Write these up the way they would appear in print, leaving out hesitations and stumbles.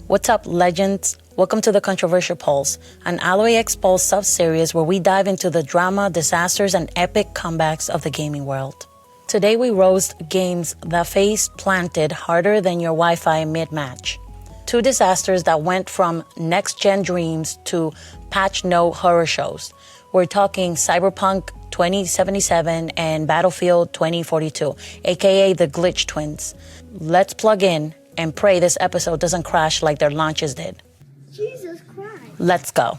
What's up, legends? Welcome to the Controversial Pulse, an AlloyXPulse sub-series where we dive into the drama, disasters, and epic comebacks of the gaming world. Today we roast games that face planted harder than your Wi-Fi mid-match. Two disasters that went from next-gen dreams to patch note horror shows. We're talking Cyberpunk 2077 and Battlefield 2042, aka the Glitch Twins. Let's plug in and pray this episode doesn't crash like their launches did. Jesus Christ. Let's go.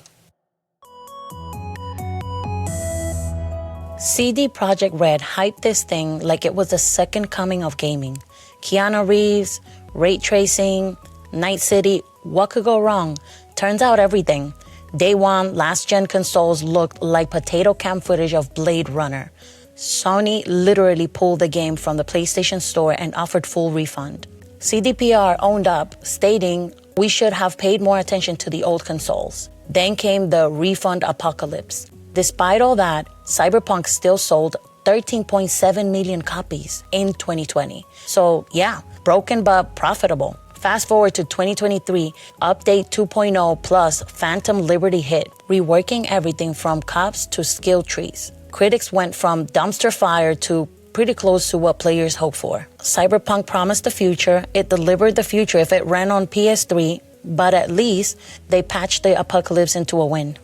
CD Projekt Red hyped this thing like it was the second coming of gaming. Keanu Reeves, ray tracing, Night City, what could go wrong? Turns out everything. Day one, last-gen consoles looked like potato cam footage of Blade Runner. Sony literally pulled the game from the PlayStation Store and offered full refund. CDPR owned up, stating, "We should have paid more attention to the old consoles." Then came the refund apocalypse. Despite all that, Cyberpunk still sold 13.7 million copies in 2020. So yeah, broken but profitable. Fast forward to 2023, Update 2.0 plus Phantom Liberty hit, reworking everything from cops to skill trees. Critics went from dumpster fire to pretty close to what players hoped for. Cyberpunk promised the future. It delivered the future if it ran on PS3, but at least they patched the apocalypse into a win.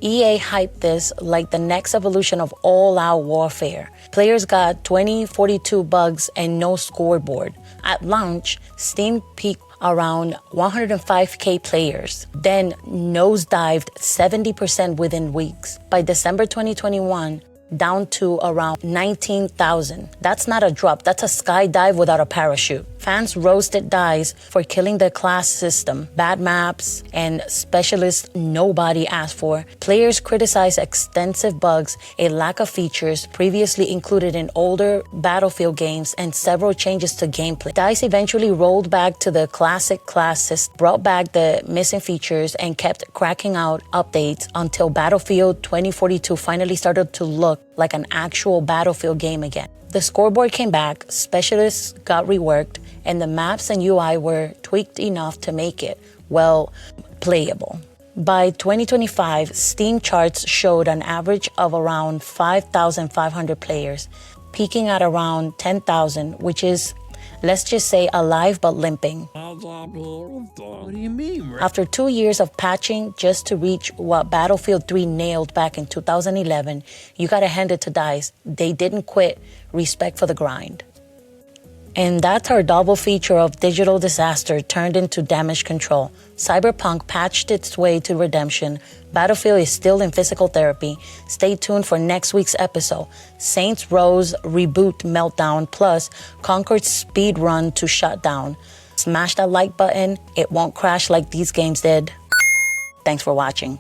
EA hyped this like the next evolution of all-out warfare. Players got 2042 bugs and no scoreboard. At launch, Steam peaked around 105K players, then nosedived 70% within weeks. By December 2021, down to around 19,000. That's not a drop, that's a skydive without a parachute. Fans roasted DICE for killing the class system, bad maps, and specialists nobody asked for. Players criticized extensive bugs, a lack of features previously included in older Battlefield games, and several changes to gameplay. DICE eventually rolled back to the classic class system, brought back the missing features, and kept cracking out updates until Battlefield 2042 finally started to look like an actual Battlefield game again. The scoreboard came back, specialists got reworked, and the maps and UI were tweaked enough to make it, well, playable. By 2025, Steam charts showed an average of around 5,500 players, peaking at around 10,000, which is, let's just say, alive but limping. What do you mean? After 2 years of patching just to reach what Battlefield 3 nailed back in 2011, you gotta hand it to DICE. They didn't quit. Respect for the grind. And that's our double feature of digital disaster turned into damage control. Cyberpunk patched its way to redemption. Battlefield is still in physical therapy. Stay tuned for next week's episode. Saints Row's reboot meltdown plus Concord's speed run to shut down. Smash that like button. It won't crash like these games did. Thanks for watching.